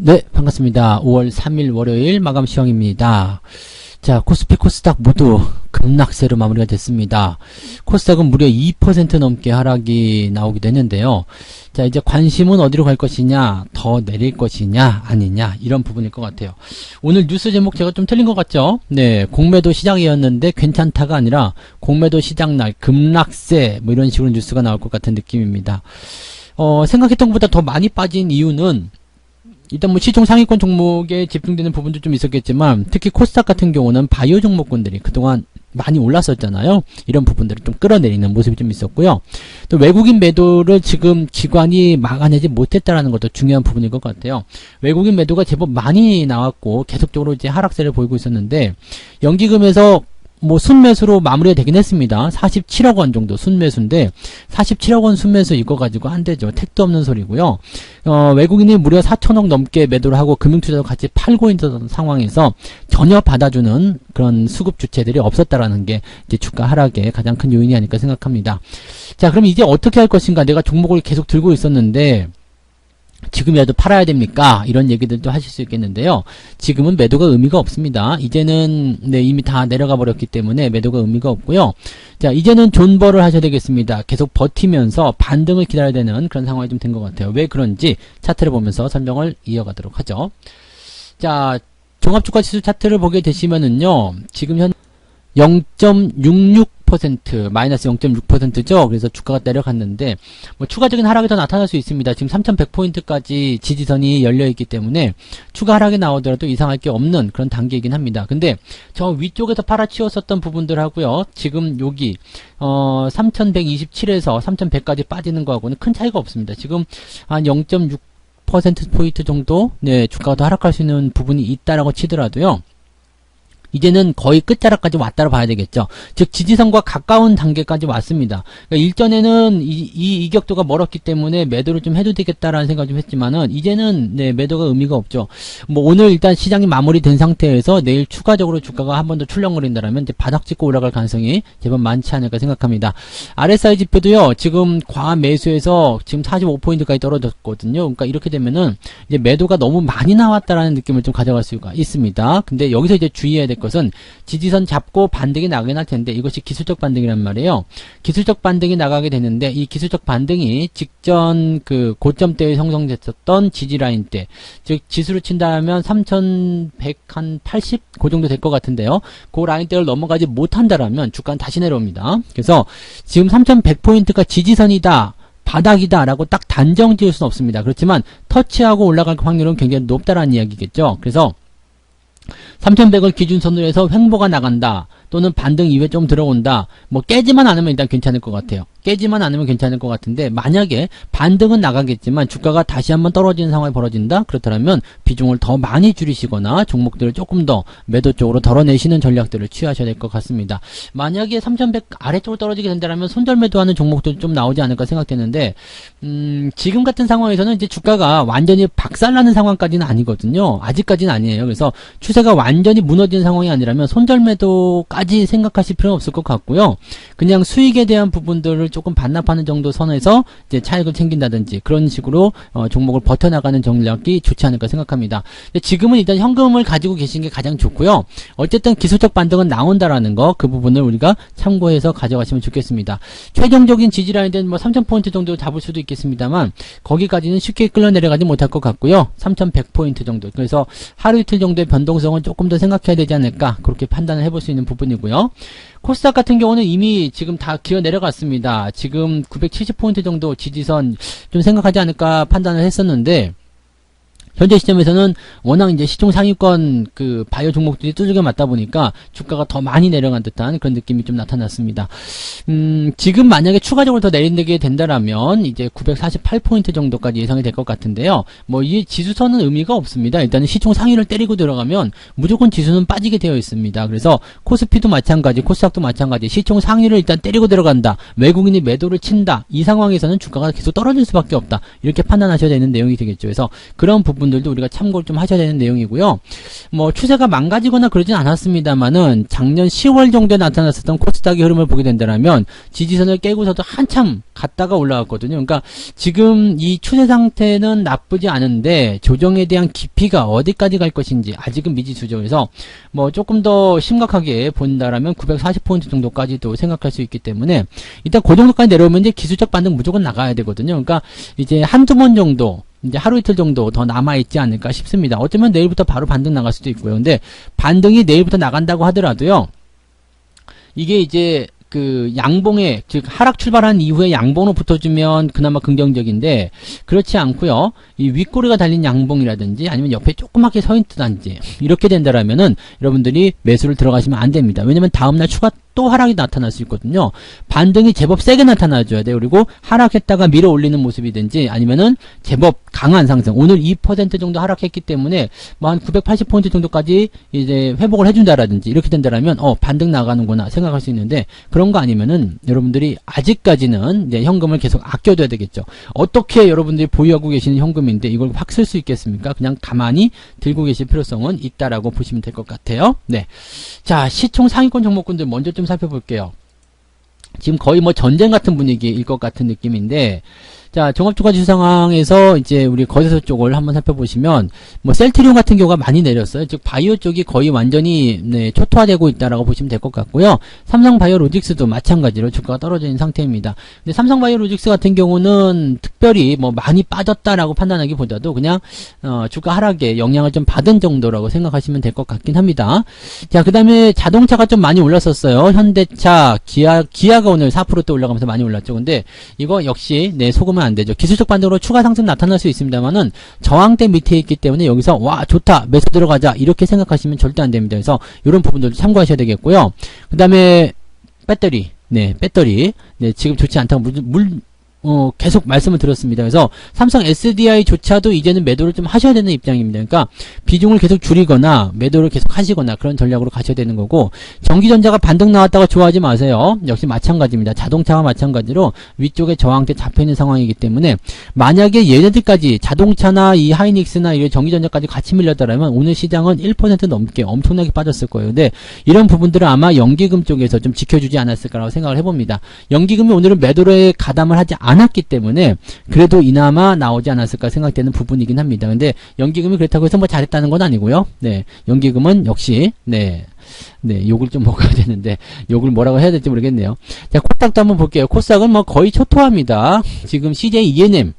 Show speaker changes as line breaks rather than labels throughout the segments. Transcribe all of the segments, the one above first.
네, 반갑습니다. 5월 3일 월요일 마감 시황입니다. 자, 코스피, 코스닥 모두 급락세로 마무리가 됐습니다. 코스닥은 무려 2% 넘게 하락이 나오기도 했는데요. 자, 이제 관심은 어디로 갈 것이냐, 더 내릴 것이냐, 아니냐, 이런 부분일 것 같아요. 오늘 뉴스 제목 제가 좀 틀린 것 같죠? 네, 공매도 시장이었는데 괜찮다가 아니라 공매도 시장날 급락세, 뭐 이런 식으로 뉴스가 나올 것 같은 느낌입니다. 생각했던 것보다 더 많이 빠진 이유는 일단 뭐 시총 상위권 종목에 집중되는 부분도 좀 있었겠지만 특히 코스닥 같은 경우는 바이오 종목군들이 그동안 많이 올랐었잖아요. 이런 부분들을 좀 끌어내리는 모습이 좀 있었고요. 또 외국인 매도를 지금 기관이 막아내지 못했다라는 것도 중요한 부분인 것 같아요. 외국인 매도가 제법 많이 나왔고 계속적으로 이제 하락세를 보이고 있었는데 연기금에서 뭐 순매수로 마무리가 되긴 했습니다. 47억 원 정도 순매수인데 47억 원 순매수 이거 가지고 안 되죠. 택도 없는 소리고요. 외국인이 무려 4천억 넘게 매도를 하고 금융투자도 같이 팔고 있던 상황에서 전혀 받아주는 그런 수급 주체들이 없었다라는 게 이제 주가 하락의 가장 큰 요인이 아닐까 생각합니다. 자, 그럼 이제 어떻게 할 것인가? 내가 종목을 계속 들고 있었는데 지금이라도 팔아야 됩니까? 이런 얘기들도 하실 수 있겠는데요. 지금은 매도가 의미가 없습니다. 이제는 이미 다 내려가 버렸기 때문에 매도가 의미가 없고요. 자, 이제는 존버를 하셔야 되겠습니다. 계속 버티면서 반등을 기다려야 되는 그런 상황이 좀 된 것 같아요. 왜 그런지 차트를 보면서 설명을 이어가도록 하죠. 자, 종합주가지수 차트를 보게 되시면은요. 지금 현 0.66% 마이너스 0.6%죠. 그래서 주가가 내려갔는데 뭐 추가적인 하락이 더 나타날 수 있습니다. 지금 3100포인트까지 지지선이 열려있기 때문에 추가 하락이 나오더라도 이상할 게 없는 그런 단계이긴 합니다. 근데 저 위쪽에서 팔아치웠었던 부분들하고요. 지금 여기 3127에서 3100까지 빠지는 거하고는 큰 차이가 없습니다. 지금 한 0.6%포인트 정도 주가가 더 하락할 수 있는 부분이 있다라고 치더라도요. 이제는 거의 끝자락까지 왔다고 봐야 되겠죠. 즉 지지선과 가까운 단계까지 왔습니다. 그러니까 일전에는 이 이격도가 멀었기 때문에 매도를 좀 해도 되겠다라는 생각을 좀 했지만은 이제는 매도가 의미가 없죠. 뭐 오늘 일단 시장이 마무리된 상태에서 내일 추가적으로 주가가 한 번 더 출렁거린다라면 이제 바닥 찍고 올라갈 가능성이 제법 많지 않을까 생각합니다. RSI 지표도요. 지금 과한 매수에서 지금 45포인트까지 떨어졌거든요. 그러니까 이렇게 되면은 이제 매도가 너무 많이 나왔다라는 느낌을 좀 가져갈 수가 있습니다. 근데 여기서 이제 주의해야 될 것은 지지선 잡고 반등이 나가긴 할 텐데 이것이 기술적 반등이란 말이에요. 기술적 반등이 나가게 되는데 이 기술적 반등이 직전 그 고점대에 형성됐었던 지지라인 때, 즉 지수로 친다면 3180 그 정도 될 것 같은데요. 그 라인대를 넘어가지 못한다라면 주가는 다시 내려옵니다. 그래서 지금 3100포인트가 지지선이다, 바닥이다 라고 딱 단정 지을 수는 없습니다. 그렇지만 터치하고 올라갈 확률은 굉장히 높다라는 이야기겠죠. 그래서 3100을 기준선으로 해서 횡보가 나간다 또는 반등 이후에 좀 들어온다, 뭐 깨지만 않으면 일단 괜찮을 것 같아요. 깨지만 않으면 괜찮을 것 같은데 만약에 반등은 나가겠지만 주가가 다시 한번 떨어지는 상황이 벌어진다, 그렇다면 비중을 더 많이 줄이시거나 종목들을 조금 더 매도 쪽으로 덜어내시는 전략들을 취하셔야 될 것 같습니다. 만약에 3100 아래쪽으로 떨어지게 된다면 손절 매도하는 종목도 좀 나오지 않을까 생각되는데 지금 같은 상황에서는 이제 주가가 완전히 박살나는 상황까지는 아니거든요. 아직까지는 아니에요. 그래서 추세가 완전히 무너진 상황이 아니라면 손절 매도까지 생각하실 필요는 없을 것 같고요. 그냥 수익에 대한 부분들을 조금 반납하는 정도 선에서 이제 차익을 챙긴다든지 그런 식으로 종목을 버텨나가는 전략이 좋지 않을까 생각합니다. 근데 지금은 일단 현금을 가지고 계신 게 가장 좋고요. 어쨌든 기술적 반등은 나온다라는 거, 그 부분을 우리가 참고해서 가져가시면 좋겠습니다. 최종적인 지지라인은 뭐 3000포인트 정도 잡을 수도 있겠습니다만 거기까지는 쉽게 끌려 내려가지 못할 것 같고요. 3100포인트 정도. 그래서 하루 이틀 정도의 변동성은 조금 더 생각해야 되지 않을까, 그렇게 판단을 해볼 수 있는 부분이고요. 코스닥 같은 경우는 이미 지금 다 기어 내려갔습니다. 지금 970포인트 정도 지지선 좀 생각하지 않을까 판단을 했었는데 현재 시점에서는 워낙 이제 시총 상위권 그 바이오 종목들이 두들겨 맞다 보니까 주가가 더 많이 내려간 듯한 그런 느낌이 좀 나타났습니다. 지금 만약에 추가적으로 더 내리게 된다라면 이제 948포인트 정도까지 예상이 될 것 같은데요. 뭐 이 지수선은 의미가 없습니다. 일단은 시총 상위를 때리고 들어가면 무조건 지수는 빠지게 되어 있습니다. 그래서 코스피도 마찬가지, 코스닥도 마찬가지, 시총 상위를 일단 때리고 들어간다, 외국인이 매도를 친다, 이 상황에서는 주가가 계속 떨어질 수밖에 없다, 이렇게 판단하셔야 되는 내용이 되겠죠. 그래서 그런 부분 부분들도 우리가 참고를 좀 하셔야 되는 내용이고요. 뭐 추세가 망가지거나 그러진 않았습니다만은 작년 10월 정도에 나타났었던 코스닥의 흐름을 보게 된다면 지지선을 깨고서도 한참 갔다가 올라왔거든요. 그러니까 지금 이 추세 상태는 나쁘지 않은데 조정에 대한 깊이가 어디까지 갈 것인지 아직은 미지수죠. 그래서 뭐 조금 더 심각하게 본다라면 940포인트 정도까지도 생각할 수 있기 때문에 일단 그 정도까지 내려오면 이제 기술적 반등 무조건 나가야 되거든요. 그러니까 이제 한두 번 정도 이제 하루 이틀 정도 더 남아있지 않을까 싶습니다. 어쩌면 내일부터 바로 반등 나갈 수도 있고요. 근데 반등이 내일부터 나간다고 하더라도요. 이게 이제 그 양봉에 즉 하락 출발한 이후에 양봉으로 붙어주면 그나마 긍정적인데 그렇지 않고요. 이 윗꼬리가 달린 양봉이라든지 아니면 옆에 조그맣게 서 있든지 이렇게 된다라면은 여러분들이 매수를 들어가시면 안 됩니다. 왜냐면 다음날 추가 또 하락이 나타날 수 있거든요. 반등이 제법 세게 나타나줘야 돼요. 그리고 하락했다가 밀어 올리는 모습이든지 아니면은 제법 강한 상승. 오늘 2% 정도 하락했기 때문에 뭐 한 980포인트 정도까지 이제 회복을 해준다라든지 이렇게 된다라면 반등 나가는구나 생각할 수 있는데 그런 거 아니면은 여러분들이 아직까지는 이제 현금을 계속 아껴둬야 되겠죠. 어떻게 여러분들이 보유하고 계시는 현금인데 이걸 확 쓸 수 있겠습니까? 그냥 가만히 들고 계실 필요성은 있다라고 보시면 될 것 같아요. 네. 자, 시총 상위권 종목군들 먼저 좀 살펴볼게요. 지금 거의 뭐 전쟁 같은 분위기일 것 같은 느낌인데 자, 종합주가지수 상황에서 이제 우리 거래소 쪽을 한번 살펴보시면 뭐 셀트리온 같은 경우가 많이 내렸어요. 즉 바이오 쪽이 거의 완전히 초토화되고 있다라고 보시면 될 것 같고요. 삼성바이오로직스도 마찬가지로 주가가 떨어져 있는 상태입니다. 근데 삼성바이오로직스 같은 경우는 특별히 뭐 많이 빠졌다라고 판단하기보다도 그냥 주가 하락에 영향을 좀 받은 정도라고 생각하시면 될 것 같긴 합니다. 자, 그다음에 자동차가 좀 많이 올랐었어요. 현대차, 기아가 오늘 4%대 올라가면서 많이 올랐죠. 근데 이거 역시 소금 안 되죠. 기술적 반등으로 추가 상승 나타날 수 있습니다만은 저항대 밑에 있기 때문에 여기서 와 좋다 매수 들어가자 이렇게 생각하시면 절대 안 됩니다. 그래서 이런 부분들도 참고하셔야 되겠고요. 그 다음에 배터리 지금 좋지 않다고 계속 말씀을 드렸습니다. 그래서 삼성 SDI조차도 이제는 매도를 좀 하셔야 되는 입장입니다. 그러니까 비중을 계속 줄이거나 매도를 계속 하시거나 그런 전략으로 가셔야 되는 거고 전기전자가 반등 나왔다고 좋아하지 마세요. 역시 마찬가지입니다. 자동차와 마찬가지로 위쪽에 저항대 잡혀있는 상황이기 때문에 만약에 얘네들까지 자동차나 이 하이닉스나 이 전기전자까지 같이 밀렸다면 오늘 시장은 1% 넘게 엄청나게 빠졌을 거예요. 근데 이런 부분들은 아마 연기금 쪽에서 좀 지켜주지 않았을까라고 생각을 해봅니다. 연기금이 오늘은 매도를 가담을 하지 않았기 때문에 그래도 이나마 나오지 않았을까 생각되는 부분이긴 합니다. 근데 연기금이 그렇다고 해서 뭐 잘했다는 건 아니고요. 네, 연기금은 역시 욕을 좀 먹어야 되는데 욕을 뭐라고 해야 될지 모르겠네요. 자, 코스닥도 한번 볼게요. 코스닥은 뭐 거의 초토화입니다. 지금 CJ ENM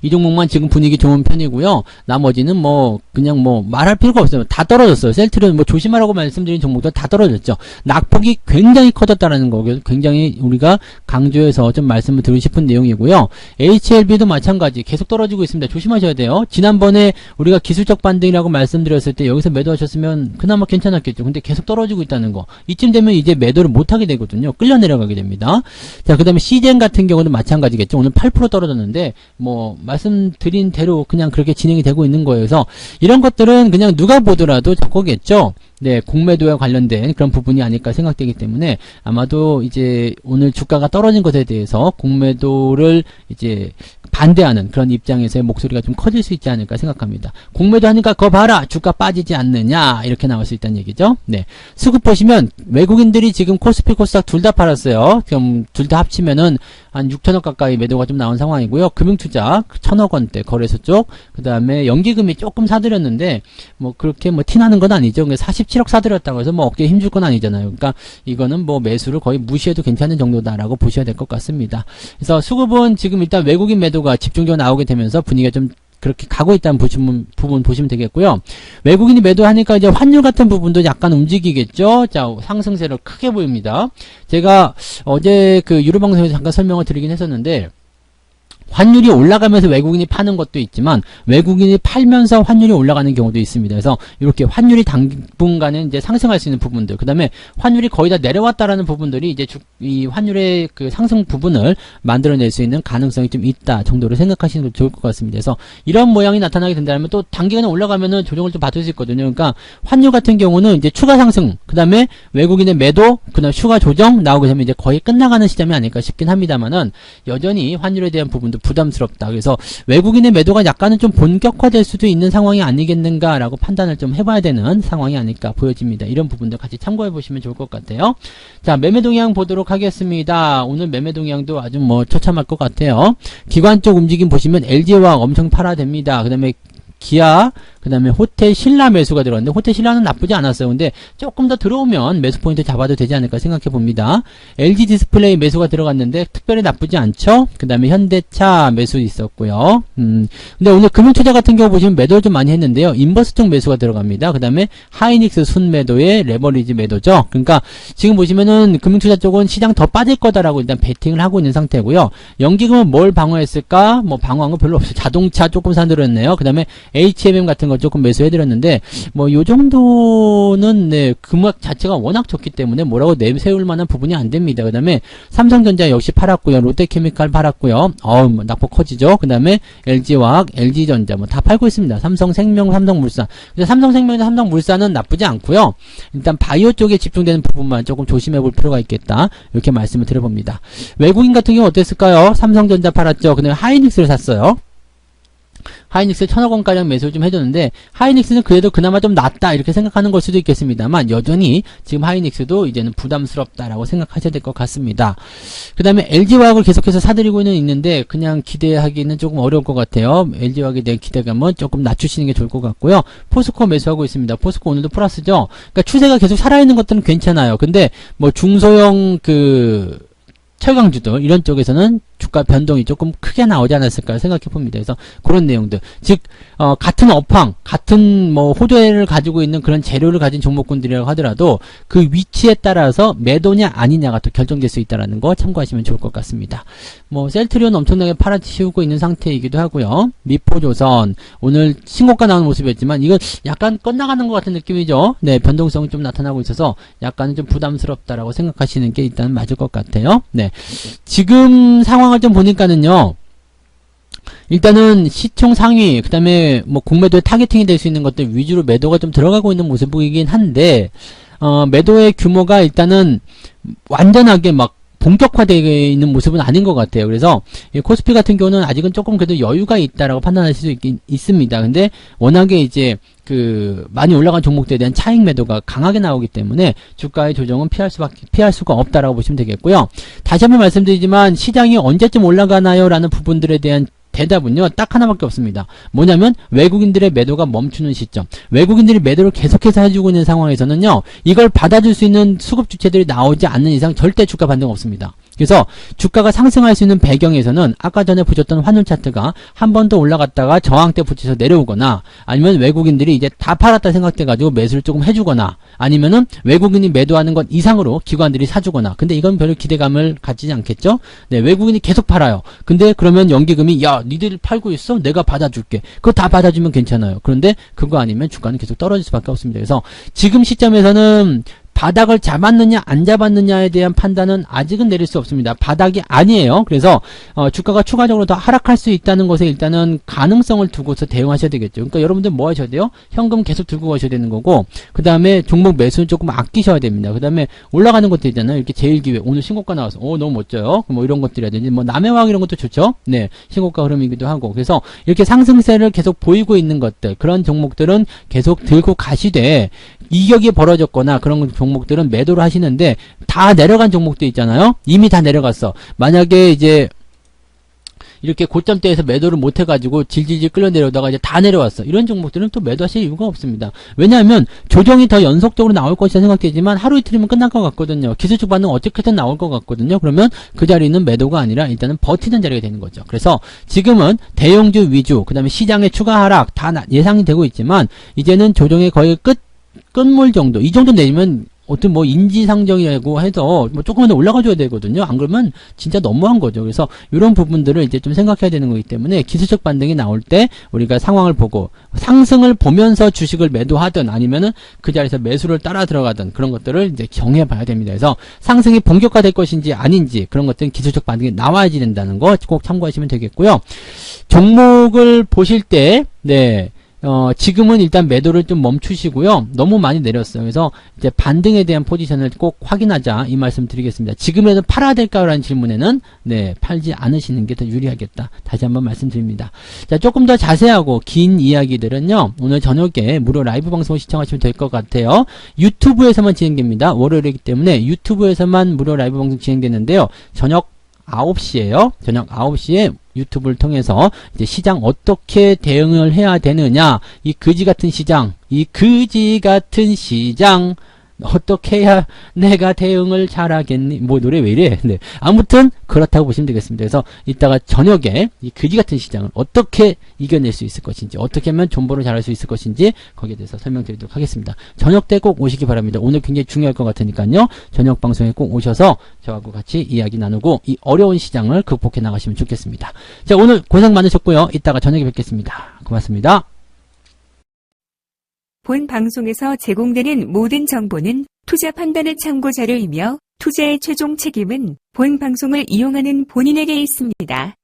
이 종목만 지금 분위기 좋은 편이고요. 나머지는 뭐 그냥 뭐 말할 필요가 없어요. 다 떨어졌어요. 셀트리온 뭐 조심하라고 말씀드린 종목들 다 떨어졌죠. 낙폭이 굉장히 커졌다라는 거 굉장히 우리가 강조해서 좀 말씀을 드리고 싶은 내용이고요. HLB도 마찬가지 계속 떨어지고 있습니다. 조심하셔야 돼요. 지난번에 우리가 기술적 반등이라고 말씀드렸을 때 여기서 매도하셨으면 그나마 괜찮았겠죠. 근데 계속 떨어지고 있다는 거. 이쯤 되면 이제 매도를 못하게 되거든요. 끌려 내려가게 됩니다. 자, 그 다음에 CGN 같은 경우는 마찬가지겠죠. 오늘 8% 떨어졌는데 뭐 말씀드린 대로 그냥 그렇게 진행이 되고 있는 거예요. 그래서 이런 것들은 그냥 누가 보더라도 저거겠죠. 네, 공매도와 관련된 그런 부분이 아닐까 생각되기 때문에 아마도 이제 오늘 주가가 떨어진 것에 대해서 공매도를 이제 반대하는 그런 입장에서의 목소리가 좀 커질 수 있지 않을까 생각합니다. 공매도 하니까 그거 봐라 주가 빠지지 않느냐 이렇게 나올 수 있다는 얘기죠. 네, 수급 보시면 외국인들이 지금 코스피 코스닥 둘 다 팔았어요. 그럼 둘 다 합치면은 한 6천억 가까이 매도가 좀 나온 상황이고요. 금융투자 1,000억 원대 거래소 쪽, 그 다음에 연기금이 조금 사들였는데 뭐 그렇게 뭐 티나는 건 아니죠. 47억 사들였다고 해서 뭐 어깨에 힘줄 건 아니잖아요. 그러니까 이거는 뭐 매수를 거의 무시해도 괜찮은 정도다라고 보셔야 될 것 같습니다. 그래서 수급은 지금 일단 외국인 매도가 집중적으로 나오게 되면서 분위기가 좀 그렇게 가고 있다는 부분 보시면 되겠고요. 외국인이 매도하니까 이제 환율 같은 부분도 약간 움직이겠죠. 자, 상승세를 크게 보입니다. 제가 어제 그 유료방송에서 잠깐 설명을 드리긴 했었는데 환율이 올라가면서 외국인이 파는 것도 있지만 외국인이 팔면서 환율이 올라가는 경우도 있습니다. 그래서 이렇게 환율이 당분간은 이제 상승할 수 있는 부분들, 그 다음에 환율이 거의 다 내려왔다라는 부분들이 이제 이 환율의 그 상승 부분을 만들어낼 수 있는 가능성이 좀 있다 정도로 생각하시는 게 좋을 것 같습니다. 그래서 이런 모양이 나타나게 된다면 또 단기간에 올라가면은 조정을 좀 받을 수 있거든요. 그러니까 환율 같은 경우는 이제 추가 상승, 그 다음에 외국인의 매도, 그 다음에 추가 조정 나오게 되면 이제 거의 끝나가는 시점이 아닐까 싶긴 합니다만은 여전히 환율에 대한 부분도 부담스럽다. 그래서 외국인의 매도가 약간은 좀 본격화될 수도 있는 상황이 아니겠는가라고 판단을 좀 해봐야 되는 상황이 아닐까 보여집니다. 이런 부분도 같이 참고해 보시면 좋을 것 같아요. 자, 매매 동향 보도록 하겠습니다. 오늘 매매 동향도 아주 뭐 처참할 것 같아요. 기관 쪽 움직임 보시면 LG화학 엄청 팔아댑니다. 그 다음에 기아, 그 다음에 호텔 신라 매수가 들어갔는데 호텔 신라는 나쁘지 않았어요. 근데 조금 더 들어오면 매수 포인트 잡아도 되지 않을까 생각해 봅니다. LG 디스플레이 매수가 들어갔는데 특별히 나쁘지 않죠. 그 다음에 현대차 매수 있었고요. 근데 오늘 금융투자 같은 경우 보시면 매도를 좀 많이 했는데요. 인버스 쪽 매수가 들어갑니다. 그 다음에 하이닉스 순매도의 레버리지 매도죠. 그러니까 지금 보시면은 금융투자 쪽은 시장 더 빠질 거다라고 일단 베팅을 하고 있는 상태고요. 연기금은 뭘 방어했을까? 뭐 방어한 거 별로 없어요. 자동차 조금 사들었네요. 그 다음에 HMM 같은 거 조금 매수해드렸는데 뭐 요 정도는 네 금액 자체가 워낙 좋기 때문에 뭐라고 내세울 만한 부분이 안 됩니다. 그 다음에 삼성전자 역시 팔았고요. 롯데케미칼 팔았고요. 뭐 낙폭 커지죠. 그 다음에 LG화학, LG전자 뭐 다 팔고 있습니다. 삼성생명, 삼성물산. 근데 삼성생명이나 삼성물산은 나쁘지 않고요. 일단 바이오 쪽에 집중되는 부분만 조금 조심해 볼 필요가 있겠다. 이렇게 말씀을 드려봅니다. 외국인 같은 경우 어땠을까요? 삼성전자 팔았죠. 그 다음에 하이닉스를 샀어요. 하이닉스 1000억원가량 매수를 좀 해줬는데 하이닉스는 그래도 그나마 좀 낫다 이렇게 생각하는 걸 수도 있겠습니다만 여전히 지금 하이닉스도 이제는 부담스럽다라고 생각하셔야 될 것 같습니다. 그 다음에 LG화학을 계속해서 사들이고는 있는데 그냥 기대하기는 조금 어려울 것 같아요. LG화학에 대한 기대감은 조금 낮추시는 게 좋을 것 같고요. 포스코 매수하고 있습니다. 포스코 오늘도 플러스죠. 그러니까 추세가 계속 살아있는 것들은 괜찮아요. 근데 뭐 중소형 철강주들 이런 쪽에서는 주가 변동이 조금 크게 나오지 않았을까 생각해 봅니다. 그래서 그런 내용들, 즉 같은 업황, 같은 뭐 호재를 가지고 있는 그런 재료를 가진 종목군들이라고 하더라도 그 위치에 따라서 매도냐 아니냐가 또 결정될 수 있다는 거 참고하시면 좋을 것 같습니다. 뭐 셀트리온 엄청나게 팔아치우고 있는 상태이기도 하고요. 미포조선 오늘 신고가 나오는 모습이었지만 이건 약간 끝나가는 것 같은 느낌이죠. 네, 변동성이 좀 나타나고 있어서 약간은 좀 부담스럽다라고 생각하시는 게 일단 맞을 것 같아요. 네, 지금 상황을 좀 보니까는요. 일단은 시총 상위, 그 다음에 뭐 공매도에 타겟팅이 될 수 있는 것들 위주로 매도가 좀 들어가고 있는 모습이긴 한데, 매도의 규모가 일단은 완전하게 막 본격화되어 있는 모습은 아닌 것 같아요. 그래서 이 코스피 같은 경우는 아직은 조금 그래도 여유가 있다라고 판단할 수 있습니다. 근데 워낙에 이제 많이 올라간 종목들에 대한 차익 매도가 강하게 나오기 때문에 주가의 조정은 피할 수가 없다라고 보시면 되겠고요. 다시 한번 말씀드리지만 시장이 언제쯤 올라가나요? 라는 부분들에 대한 대답은요, 딱 하나밖에 없습니다. 뭐냐면 외국인들의 매도가 멈추는 시점. 외국인들이 매도를 계속해서 해주고 있는 상황에서는요, 이걸 받아줄 수 있는 수급 주체들이 나오지 않는 이상 절대 주가 반등 없습니다. 그래서 주가가 상승할 수 있는 배경에서는 아까 전에 보셨던 환율 차트가 한 번 더 올라갔다가 저항대 붙여서 내려오거나 아니면 외국인들이 이제 다 팔았다 생각돼가지고 매수를 조금 해주거나 아니면은 외국인이 매도하는 것 이상으로 기관들이 사주거나. 근데 이건 별로 기대감을 가지지 않겠죠? 네, 외국인이 계속 팔아요. 근데 그러면 연기금이 야, 니들 팔고 있어? 내가 받아줄게. 그거 다 받아주면 괜찮아요. 그런데 그거 아니면 주가는 계속 떨어질 수밖에 없습니다. 그래서 지금 시점에서는 바닥을 잡았느냐 안 잡았느냐에 대한 판단은 아직은 내릴 수 없습니다. 바닥이 아니에요. 그래서 주가가 추가적으로 더 하락할 수 있다는 것에 일단은 가능성을 두고서 대응하셔야 되겠죠. 그러니까 여러분들 뭐 하셔야 돼요? 현금 계속 들고 가셔야 되는 거고, 그 다음에 종목 매수는 조금 아끼셔야 됩니다. 그 다음에 올라가는 것들 있잖아요. 이렇게 제일기회 오늘 신고가 나와서 너무 멋져요. 뭐 이런 것들이라든지 뭐 남해화학 이런 것도 좋죠. 네, 신고가 흐름이기도 하고. 그래서 이렇게 상승세를 계속 보이고 있는 것들, 그런 종목들은 계속 들고 가시되 이격이 벌어졌거나 그런 종목들은 매도를 하시는데 다 내려간 종목도 있잖아요. 이미 다 내려갔어. 만약에 이제 이렇게 고점대에서 매도를 못 해가지고 질질질 끌려 내려오다가 이제 다 내려왔어. 이런 종목들은 또 매도하실 이유가 없습니다. 왜냐하면 조정이 더 연속적으로 나올 것이라 생각되지만 하루 이틀이면 끝날 것 같거든요. 기술적 반응 어떻게든 나올 것 같거든요. 그러면 그 자리는 매도가 아니라 일단은 버티는 자리가 되는 거죠. 그래서 지금은 대형주 위주, 그 다음에 시장의 추가 하락 다 예상이 되고 있지만 이제는 조정의 거의 끝물 정도, 이 정도 내리면 어떤 뭐 인지상정이라고 해서 뭐 조금만 더 올라가줘야 되거든요. 안 그러면 진짜 너무한 거죠. 그래서 이런 부분들을 이제 좀 생각해야 되는 거기 때문에 기술적 반등이 나올 때 우리가 상황을 보고 상승을 보면서 주식을 매도하든 아니면은 그 자리에서 매수를 따라 들어가든 그런 것들을 이제 정해 봐야 됩니다. 그래서 상승이 본격화될 것인지 아닌지 그런 것들은 기술적 반등이 나와야지 된다는 거 꼭 참고하시면 되겠고요. 종목을 보실 때, 네. 지금은 일단 매도를 좀 멈추시고요. 너무 많이 내렸어요. 그래서 이제 반등에 대한 포지션을 꼭 확인하자 이 말씀 드리겠습니다. 지금에도 팔아야 될까요? 라는 질문에는 네, 팔지 않으시는 게 더 유리하겠다. 다시 한번 말씀드립니다. 자, 조금 더 자세하고 긴 이야기들은요. 오늘 저녁에 무료 라이브 방송을 시청하시면 될 것 같아요. 유튜브에서만 진행됩니다. 월요일이기 때문에 유튜브에서만 무료 라이브 방송 진행되는데요. 저녁 9시에요. 저녁 9시에 유튜브를 통해서 이제 시장 어떻게 대응을 해야 되느냐, 이 그지 같은 시장 어떻게 해야 내가 대응을 잘하겠니? 뭐 노래 왜 이래? 네. 아무튼 그렇다고 보시면 되겠습니다. 그래서 이따가 저녁에 이 그지 같은 시장을 어떻게 이겨낼 수 있을 것인지, 어떻게 하면 존버를 잘할 수 있을 것인지 거기에 대해서 설명드리도록 하겠습니다. 저녁 때 꼭 오시기 바랍니다. 오늘 굉장히 중요할 것 같으니까요. 저녁 방송에 꼭 오셔서 저하고 같이 이야기 나누고 이 어려운 시장을 극복해 나가시면 좋겠습니다. 자, 오늘 고생 많으셨고요. 이따가 저녁에 뵙겠습니다. 고맙습니다.
본 방송에서 제공되는 모든 정보는 투자 판단의 참고 자료이며 투자의 최종 책임은 본 방송을 이용하는 본인에게 있습니다.